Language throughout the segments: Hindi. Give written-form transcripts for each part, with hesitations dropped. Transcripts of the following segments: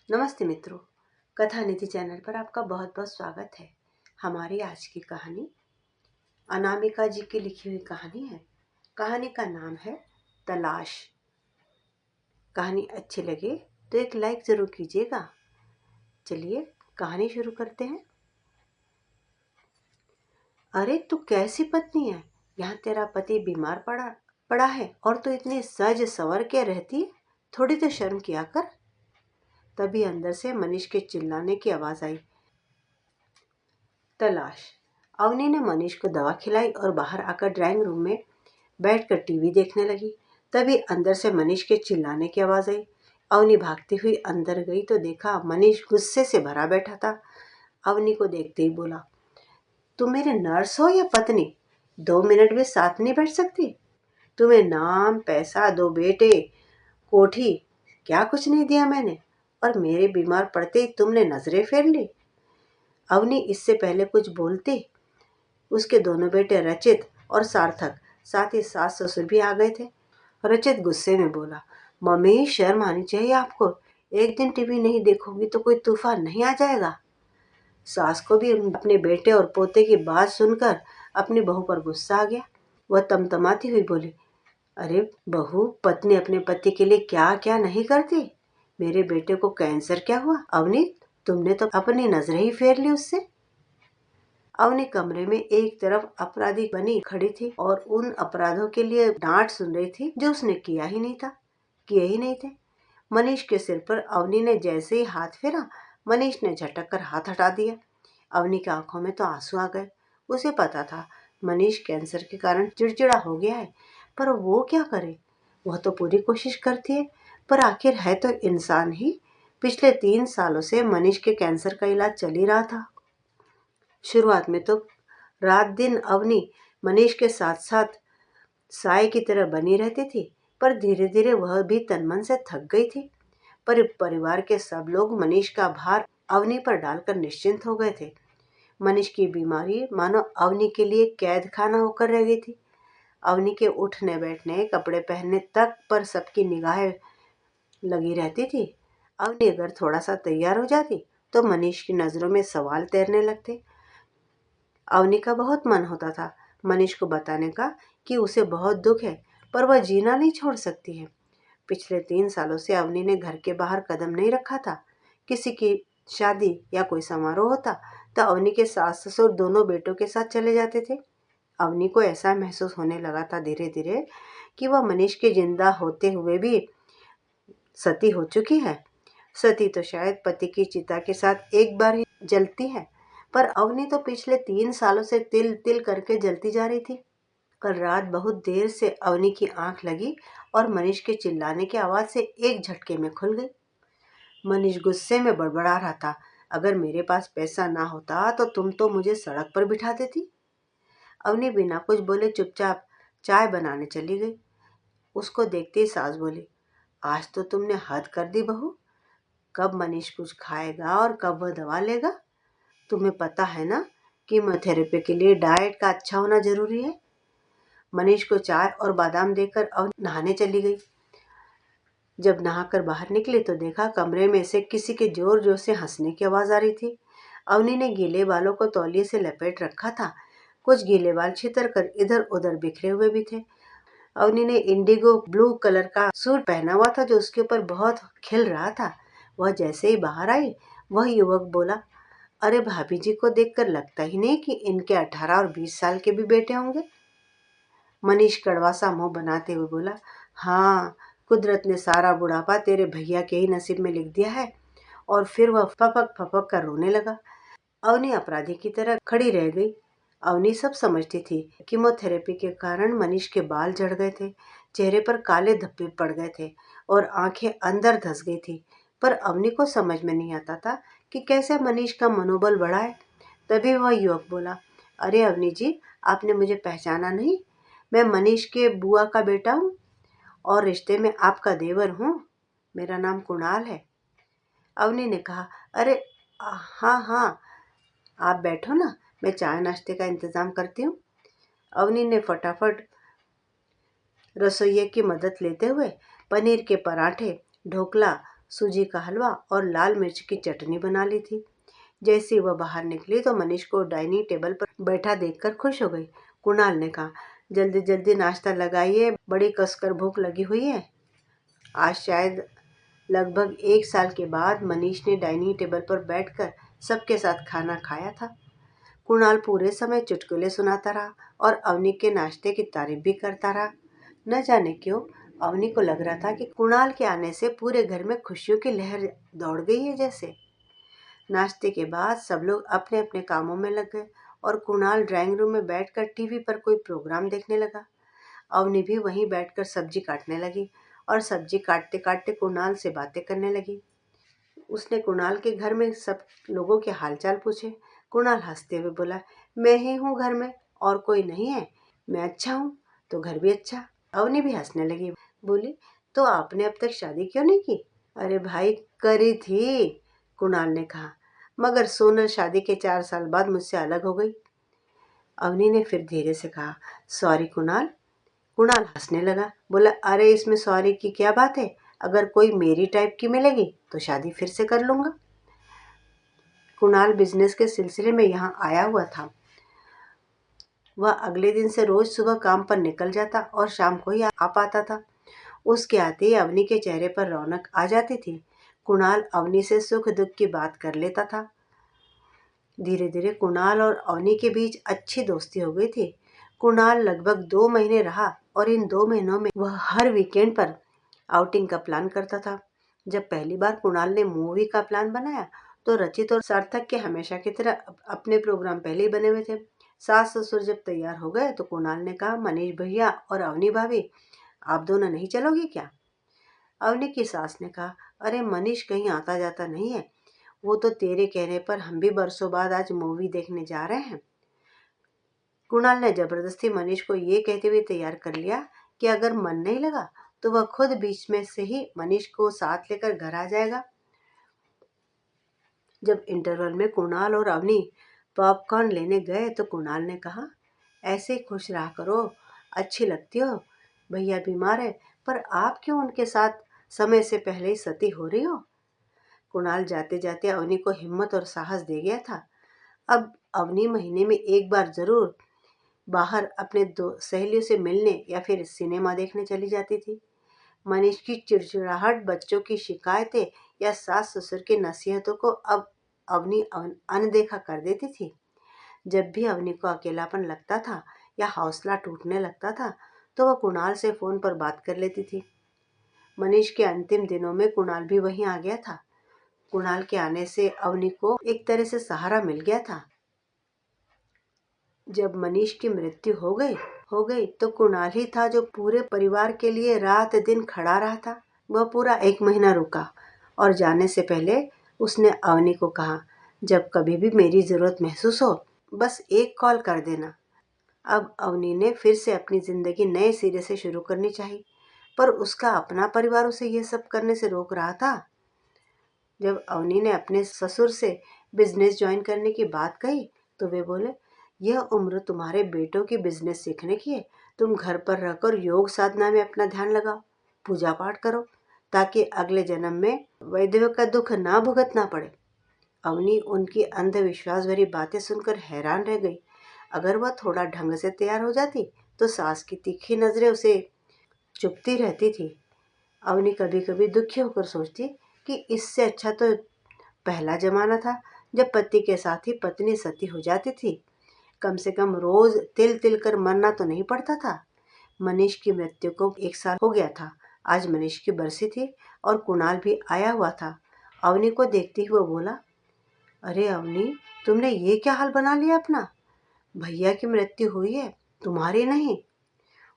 नमस्ते मित्रों, कथा निधि चैनल पर आपका बहुत बहुत स्वागत है। हमारी आज की कहानी अनामिका जी की लिखी हुई कहानी है। कहानी का नाम है तलाश। कहानी अच्छी लगे तो एक लाइक जरूर कीजिएगा। चलिए कहानी शुरू करते हैं। अरे तू कैसी पत्नी है? यहाँ तेरा पति बीमार पड़ा है और तू इतनी सज संवर के रहती है। थोड़ी तो शर्म किया कर। तभी अंदर से मनीष के चिल्लाने की आवाज आई। तलाश। अवनी ने मनीष को दवा खिलाई और बाहर आकर ड्राइंग रूम में बैठकर टीवी देखने लगी। तभी अंदर से मनीष के चिल्लाने की आवाज आई। अवनी भागती हुई अंदर गई तो देखा मनीष गुस्से से भरा बैठा था। अवनी को देखते ही बोला, तुम मेरे नर्स हो या पत्नी? 2 मिनट भी साथ नहीं बैठ सकती? तुम्हें नाम, पैसा, 2 बेटे, कोठी, क्या कुछ नहीं दिया मैंने? और मेरे बीमार पड़ते ही तुमने नजरें फेर ली। अवनी इससे पहले कुछ बोलती, उसके दोनों बेटे रचित और सार्थक, साथ ही सास ससुर भी आ गए थे। रचित गुस्से में बोला, मम्मी शर्म आनी चाहिए आपको। एक दिन टीवी नहीं देखोगी तो कोई तूफान नहीं आ जाएगा। सास को भी अपने बेटे और पोते की बात सुनकर अपनी बहू पर गुस्सा आ गया। वह तमतमाती हुई बोली, अरे बहू, पत्नी अपने पति के लिए क्या क्या नहीं करती। मेरे बेटे को कैंसर क्या हुआ? अवनी, तुमने तो अपनी नजरें ही फेर ली उससे। अवनी कमरे में एक तरफ अपराधी बनी खड़ी थी और उन अपराधों के लिए डांट सुन रही थी जो उसने किए ही नहीं थे। मनीष के सिर पर अवनी ने जैसे ही हाथ फेरा, मनीष ने झटक कर हाथ हटा दिया। अवनी की आंखों में तो आंसू आ गए। उसे पता था मनीष कैंसर के कारण चिड़चिड़ा हो गया है, पर वो क्या करे। वह तो पूरी कोशिश करती है, पर आखिर है तो इंसान ही। पिछले 3 सालों से मनीष के कैंसर का इलाज चल ही रहा था। शुरुआत में तो रात दिन अवनी मनीष के साथ साथ साय की तरह बनी रहती थी, पर धीरे धीरे वह भी तन मन से थक गई थी। पर परिवार के सब लोग मनीष का भार अवनी पर डालकर निश्चिंत हो गए थे। मनीष की बीमारी मानो अवनी के लिए कैद खाना होकर रह गई थी। अवनी के उठने बैठने, कपड़े पहनने तक पर सबकी निगाहें लगी रहती थी। अवनी अगर थोड़ा सा तैयार हो जाती तो मनीष की नजरों में सवाल तैरने लगते। अवनी का बहुत मन होता था मनीष को बताने का कि उसे बहुत दुख है, पर वह जीना नहीं छोड़ सकती है। पिछले 3 सालों से अवनी ने घर के बाहर कदम नहीं रखा था। किसी की शादी या कोई समारोह होता तो अवनी के सास ससुर दोनों बेटों के साथ चले जाते थे। अवनी को ऐसा महसूस होने लगा था धीरे धीरे कि वह मनीष के जिंदा होते हुए भी सती हो चुकी है। सती तो शायद पति की चिता के साथ एक बार ही जलती है, पर अवनी तो पिछले 3 सालों से तिल तिल करके जलती जा रही थी। कल रात बहुत देर से अवनी की आंख लगी और मनीष के चिल्लाने की आवाज से एक झटके में खुल गई। मनीष गुस्से में बड़बड़ा रहा था, अगर मेरे पास पैसा ना होता तो तुम तो मुझे सड़क पर बिठा देती। अवनी बिना कुछ बोले चुपचाप चाय बनाने चली गई। उसको देखते ही सास बोली, आज तो तुमने हद कर दी बहू। कब मनीष कुछ खाएगा और कब वह दवा लेगा? तुम्हें पता है ना, कीमोथेरेपी के लिए डाइट का अच्छा होना जरूरी है। मनीष को चाय और बादाम देकर अवनी नहाने चली गई। जब नहाकर बाहर निकली तो देखा कमरे में से किसी के जोर जोर से हंसने की आवाज आ रही थी। अवनी ने गीले बालों को तौलिए से लपेट रखा था। कुछ गीले बाल छितर कर इधर उधर बिखरे हुए भी थे। अवनी ने इंडिगो ब्लू कलर का सूट पहना हुआ था जो उसके ऊपर बहुत खिल रहा था। वह जैसे ही बाहर आई, वह युवक बोला, अरे भाभी जी को देखकर लगता ही नहीं कि इनके 18 और 20 साल के भी बेटे होंगे। मनीष कड़वा सा मुंह बनाते हुए बोला, हाँ, कुदरत ने सारा बुढ़ापा तेरे भैया के ही नसीब में लिख दिया है। और फिर वह फपक फपक कर रोने लगा। अवनी अपराधी की तरह खड़ी रह गई। अवनी सब समझती थी। कीमोथेरेपी के कारण मनीष के बाल झड़ गए थे, चेहरे पर काले धब्बे पड़ गए थे और आंखें अंदर धंस गई थी। पर अवनी को समझ में नहीं आता था कि कैसे मनीष का मनोबल बढ़ाए। तभी वह युवक बोला, अरे अवनी जी, आपने मुझे पहचाना नहीं? मैं मनीष के बुआ का बेटा हूँ और रिश्ते में आपका देवर हूँ। मेरा नाम कुणाल है। अवनी ने कहा, अरे हाँ हाँ, आप बैठो ना, मैं चाय नाश्ते का इंतजाम करती हूँ। अवनी ने फटाफट रसोइये की मदद लेते हुए पनीर के पराठे, ढोकला, सूजी का हलवा और लाल मिर्च की चटनी बना ली थी। जैसे ही वह बाहर निकली तो मनीष को डाइनिंग टेबल पर बैठा देखकर खुश हो गई। कुणाल ने कहा, जल्दी जल्दी नाश्ता लगाइए, बड़ी कसकर भूख लगी हुई है। आज शायद लगभग 1 साल के बाद मनीष ने डाइनिंग टेबल पर बैठकर सबके साथ खाना खाया था। कुणाल पूरे समय चुटकुले सुनाता रहा और अवनी के नाश्ते की तारीफ भी करता रहा। न जाने क्यों अवनी को लग रहा था कि कुणाल के आने से पूरे घर में खुशियों की लहर दौड़ गई है जैसे। नाश्ते के बाद सब लोग अपने अपने कामों में लग गए और कुणाल ड्राइंग रूम में बैठकर टीवी पर कोई प्रोग्राम देखने लगा। अवनी भी वहीं बैठकर सब्जी काटने लगी और सब्जी काटते काटते कुणाल से बातें करने लगी। उसने कुणाल के घर में सब लोगों के हालचाल पूछे। कुणाल हंसते हुए बोला, मैं ही हूँ घर में और कोई नहीं है। मैं अच्छा हूँ तो घर भी अच्छा। अवनी भी हंसने लगी, बोली, तो आपने अब तक शादी क्यों नहीं की? अरे भाई, करी थी, कुणाल ने कहा, मगर सोनल शादी के 4 साल बाद मुझसे अलग हो गई। अवनी ने फिर धीरे से कहा, सॉरी कुणाल। कुणाल हंसने लगा, बोला, अरे इसमें सॉरी की क्या बात है? अगर कोई मेरी टाइप की मिलेगी तो शादी फिर से कर लूंगा। कुणाल बिजनेस के सिलसिले में यहाँ आया हुआ था। वह अगले दिन से रोज सुबह काम पर निकल जाता और शाम को ही आ पाता था। उसके आते ही अवनी के चेहरे पर रौनक आ जाती थी। कुणाल अवनी से सुख दुख की बात कर लेता था। धीरे धीरे कुणाल और अवनी के बीच अच्छी दोस्ती हो गई थी। कुणाल लगभग 2 महीने रहा और इन 2 महीनों में वह हर वीकेंड पर आउटिंग का प्लान करता था। जब पहली बार कुणाल ने मूवी का प्लान बनाया तो रचित और सार्थक के हमेशा की तरह अपने प्रोग्राम पहले ही बने हुए थे। सास ससुर जब तैयार हो गए तो कुणाल ने कहा, मनीष भैया और अवनी भाभी, आप दोनों नहीं चलोगी क्या? अवनी की सास ने कहा, अरे मनीष कहीं आता जाता नहीं है, वो तो तेरे कहने पर हम भी बरसों बाद आज मूवी देखने जा रहे हैं। कुणाल ने जबरदस्ती मनीष को ये कहते हुए तैयार कर लिया कि अगर मन नहीं लगा तो वह खुद बीच में से ही मनीष को साथ लेकर घर आ जाएगा। जब इंटरवल में कुणाल और अवनी पॉपकॉर्न लेने गए तो कुणाल ने कहा, ऐसे ही खुश रहा करो, अच्छी लगती हो। भैया बीमार है पर आप क्यों उनके साथ समय से पहले ही सती हो रही हो? कुणाल जाते जाते अवनी को हिम्मत और साहस दे गया था। अब अवनी महीने में एक बार जरूर बाहर अपने दो सहेलियों से मिलने या फिर सिनेमा देखने चली जाती थी। मनीष की चिड़चिड़ाहट, बच्चों की शिकायतें या सास ससुर की नसीहतों को अब अवनी अनदेखा कर देती थी। जब भी अवनी को अकेलापन लगता था या हौसला टूटने लगता था तो वह कुणाल से फोन पर बात कर लेती थी। मनीष के अंतिम दिनों में कुणाल भी वहीं आ गया था। कुणाल के आने से अवनी को एक तरह से सहारा मिल गया था। जब मनीष की मृत्यु हो गई तो कुणाल ही था जो पूरे परिवार के लिए रात दिन खड़ा रहा था। वह पूरा 1 महीना रुका और जाने से पहले उसने अवनी को कहा, जब कभी भी मेरी जरूरत महसूस हो बस एक कॉल कर देना। अब अवनी ने फिर से अपनी जिंदगी नए सिरे से शुरू करनी चाहिए, पर उसका अपना परिवार उसे यह सब करने से रोक रहा था। जब अवनी ने अपने ससुर से बिजनेस ज्वाइन करने की बात कही तो वे बोले, यह उम्र तुम्हारे बेटों की बिजनेस सीखने की है। तुम घर पर रहकर योग साधना में अपना ध्यान लगाओ, पूजा पाठ करो, ताकि अगले जन्म में वैधव्य का दुख ना भुगतना पड़े। अवनी उनकी अंधविश्वास भरी बातें सुनकर हैरान रह गई। अगर वह थोड़ा ढंग से तैयार हो जाती तो सास की तीखी नजरें उसे चुभती रहती थी। अवनी कभी कभी दुखी होकर सोचती कि इससे अच्छा तो पहला जमाना था जब पति के साथ ही पत्नी सती हो जाती थी। कम से कम रोज तिल तिल कर मरना तो नहीं पड़ता था। मनीष की मृत्यु को 1 साल हो गया था। आज मनीष की बरसी थी और कुणाल भी आया हुआ था। अवनी को देखते हुए बोला, अरे अवनी, तुमने ये क्या हाल बना लिया अपना? भैया की मृत्यु हुई है, तुम्हारी नहीं।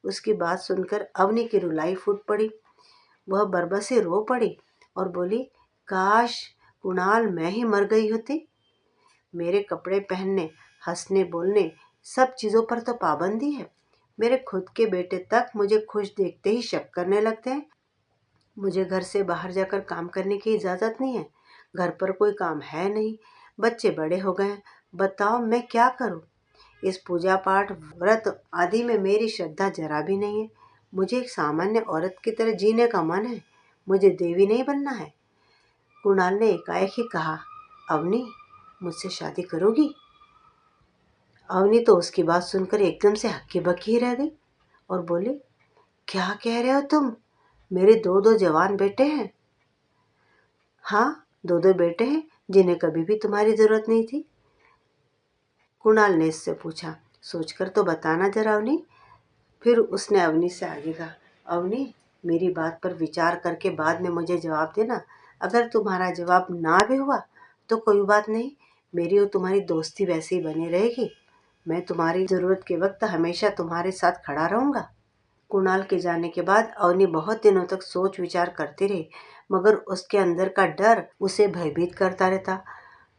उसकी बात सुनकर अवनी की रुलाई फूट पड़ी। वह बरबस रो पड़ी और बोली, काश कुणाल मैं ही मर गई होती। मेरे कपड़े पहनने, हंसने बोलने सब चीज़ों पर तो पाबंदी है। मेरे खुद के बेटे तक मुझे खुश देखते ही शक करने लगते हैं। मुझे घर से बाहर जाकर काम करने की इजाज़त नहीं है। घर पर कोई काम है नहीं, बच्चे बड़े हो गए हैं। बताओ मैं क्या करूं? इस पूजा पाठ व्रत आदि में मेरी श्रद्धा जरा भी नहीं है। मुझे एक सामान्य औरत की तरह जीने का मन है। मुझे देवी नहीं बनना है। कुणाल ने एकाएक ही कहा, अवनी मुझसे शादी करोगी? अवनी तो उसकी बात सुनकर एकदम से हक्की बक्की रह गई और बोली, क्या कह रहे हो तुम? मेरे दो दो जवान बेटे हैं। हाँ, दो दो बेटे हैं जिन्हें कभी भी तुम्हारी जरूरत नहीं थी। कुणाल ने इससे पूछा, सोचकर तो बताना जरा अवनी। फिर उसने अवनी से आगे कहा, अवनी मेरी बात पर विचार करके बाद में मुझे जवाब देना। अगर तुम्हारा जवाब ना भी हुआ तो कोई बात नहीं, मेरी और तुम्हारी दोस्ती वैसे ही बनी रहेगी। मैं तुम्हारी ज़रूरत के वक्त हमेशा तुम्हारे साथ खड़ा रहूँगा। कुणाल के जाने के बाद अवनी बहुत दिनों तक सोच विचार करती रही, मगर उसके अंदर का डर उसे भयभीत करता रहता।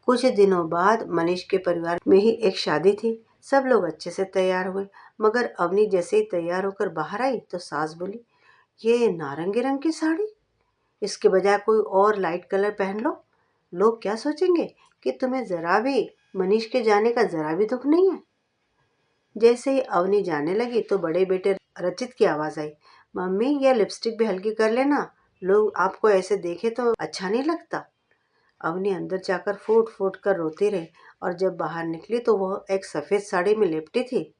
कुछ दिनों बाद मनीष के परिवार में ही एक शादी थी। सब लोग अच्छे से तैयार हुए, मगर अवनी जैसे ही तैयार होकर बाहर आई तो सास बोली, ये नारंगी रंग की साड़ी, इसके बजाय कोई और लाइट कलर पहन लो। लोग क्या सोचेंगे कि तुम्हें जरा भी मनीष के जाने का जरा भी दुख नहीं है। जैसे ही अवनी जाने लगी तो बड़े बेटे रचित की आवाज आई, मम्मी यह लिपस्टिक भी हल्की कर लेना, लोग आपको ऐसे देखे तो अच्छा नहीं लगता। अवनी अंदर जाकर फूट फूट कर रोती रही और जब बाहर निकली तो वह एक सफेद साड़ी में लिपटी थी।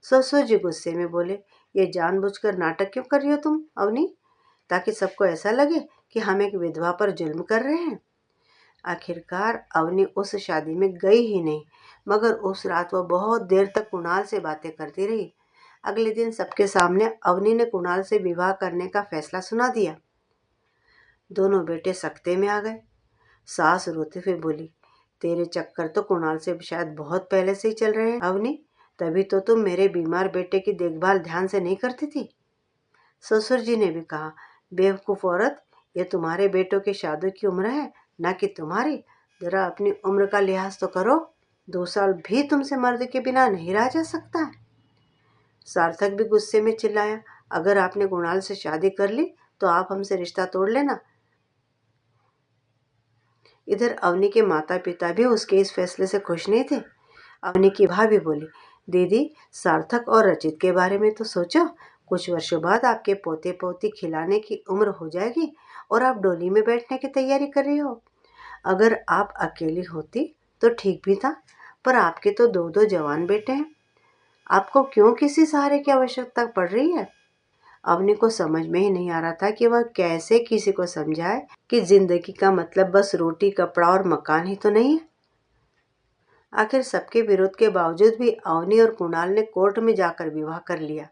ससुर जी गुस्से में बोले, ये जानबूझकर नाटक क्यों कर रही हो तुम अवनी, ताकि सबको ऐसा लगे कि हम एक विधवा पर जुल्म कर रहे हैं। आखिरकार अवनी उस शादी में गई ही नहीं, मगर उस रात वह बहुत देर तक कुणाल से बातें करती रही। अगले दिन सबके सामने अवनी ने कुणाल से विवाह करने का फैसला सुना दिया। दोनों बेटे सख्ते में आ गए। सास रोते हुए बोली, तेरे चक्कर तो कुणाल से शायद बहुत पहले से ही चल रहे हैं अवनी, तभी तो तुम मेरे बीमार बेटे की देखभाल ध्यान से नहीं करती थी। ससुर जी ने भी कहा, बेवकूफ औरत, ये तुम्हारे बेटों की शादी की उम्र है, ना कि तुम्हारी। जरा अपनी उम्र का लिहाज तो करो। 2 साल भी तुमसे मर्द के बिना नहीं रहा जा सकता है। सार्थक भी गुस्से में चिल्लाया, अगर आपने कुणाल से शादी कर ली तो आप हमसे रिश्ता तोड़ लेना। इधर अवनी के माता पिता भी उसके इस फैसले से खुश नहीं थे। अवनी की भाभी बोली, दीदी सार्थक और रचित के बारे में तो सोचो, कुछ वर्षों बाद आपके पोते पोती खिलाने की उम्र हो जाएगी और आप डोली में बैठने की तैयारी कर रही हो। अगर आप अकेली होती तो ठीक भी था, पर आपके तो दो दो जवान बेटे हैं, आपको क्यों किसी सहारे की आवश्यकता पड़ रही है। अवनी को समझ में ही नहीं आ रहा था कि वह कैसे किसी को समझाए कि जिंदगी का मतलब बस रोटी कपड़ा और मकान ही तो नहीं है। आखिर सबके विरोध के बावजूद भी अवनी और कुणाल ने कोर्ट में जाकर विवाह कर लिया।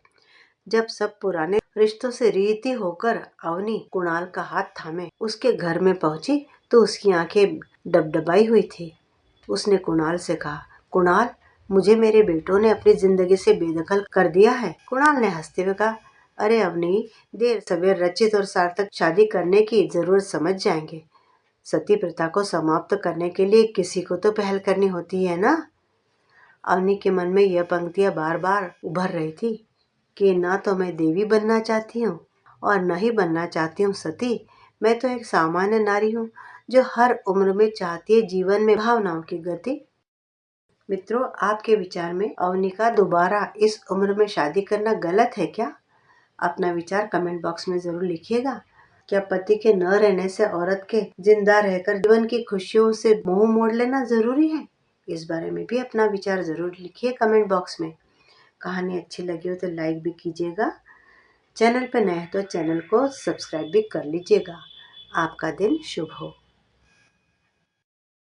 जब सब पुराने रिश्तों से रीति होकर अवनी कुणाल का हाथ थामे उसके घर में पहुंची तो उसकी आंखें डबडबाई हुई थी। उसने कुणाल से कहा, कुणाल मुझे मेरे बेटों ने अपनी जिंदगी से बेदखल कर दिया है। कुणाल ने हंसते हुए कहा, अरे अवनी, देर सवेर रचित और सार्थक शादी करने की जरूरत समझ जाएंगे। सती प्रथा को समाप्त करने के लिए किसी को तो पहल करनी होती है ना। अवनी के मन में यह पंक्तियां बार बार उभर रही थी कि ना तो मैं देवी बनना चाहती हूँ और न ही बनना चाहती हूँ सती। मैं तो एक सामान्य नारी हूँ जो हर उम्र में चाहती है जीवन में भावनाओं की गति। मित्रों, आपके विचार में अवनी का दोबारा इस उम्र में शादी करना गलत है क्या? अपना विचार कमेंट बॉक्स में जरूर लिखिएगा। क्या पति के न रहने से औरत के जिंदा रहकर जीवन की खुशियों से मुंह मोड़ लेना जरूरी है? इस बारे में भी अपना विचार जरूर लिखिए कमेंट बॉक्स में। कहानी अच्छी लगी हो तो लाइक भी कीजिएगा। चैनल पर नए हैं तो चैनल को सब्सक्राइब भी कर लीजिएगा। आपका दिन शुभ हो।